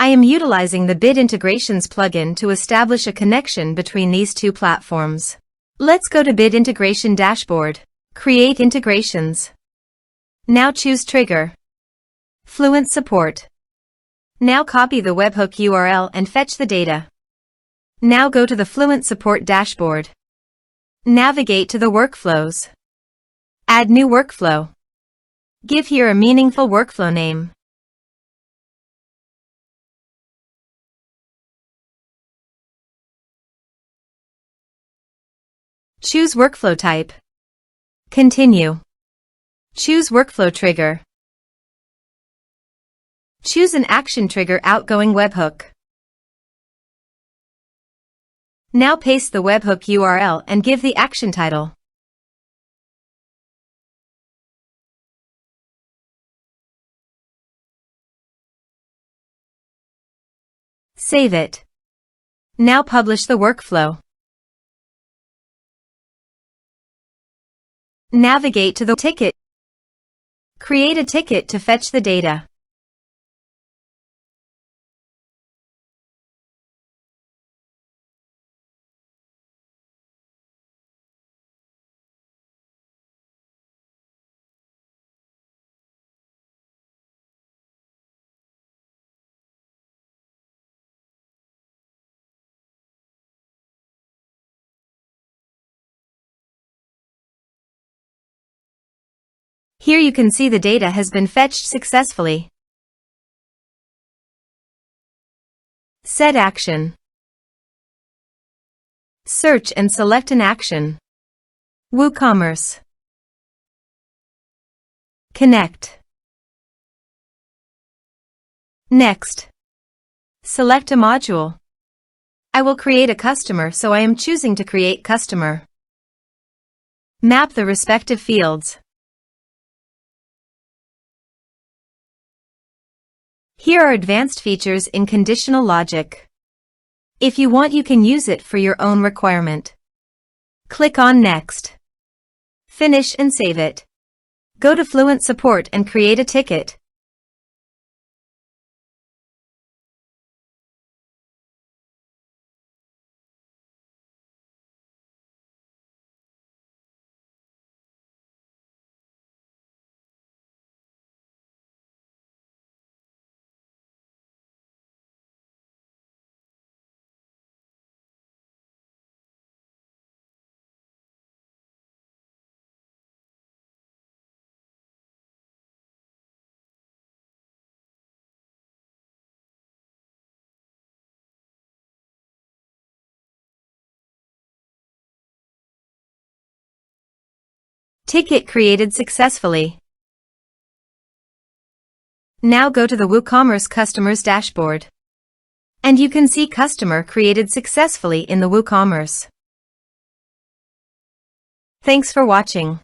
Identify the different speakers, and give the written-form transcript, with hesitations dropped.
Speaker 1: I am utilizing the Bit Integrations plugin to establish a connection between these two platforms. Let's go to Bit Integration Dashboard. Create integrations. Now choose Trigger. Fluent Support. Now copy the webhook URL and fetch the data. Now go to the Fluent Support dashboard. Navigate to the workflows. Add new workflow. Give here a meaningful workflow name. Choose workflow type. Continue. Choose workflow trigger. Choose an action trigger outgoing webhook. Now paste the webhook URL and give the action title. Save it. Now publish the workflow. Navigate to the ticket. Create a ticket to fetch the data. Here you can see the data has been fetched successfully. Set action. Search and select an action. WooCommerce. Connect. Next. Select a module. I will create a customer, so I am choosing to create customer. Map the respective fields. Here are advanced features in conditional logic. If you want, you can use it for your own requirement. Click on Next. Finish and save it. Go to Fluent Support and create a ticket. Ticket created successfully. Now go to the WooCommerce Customers dashboard. And you can see customer created successfully in the WooCommerce. Thanks for watching.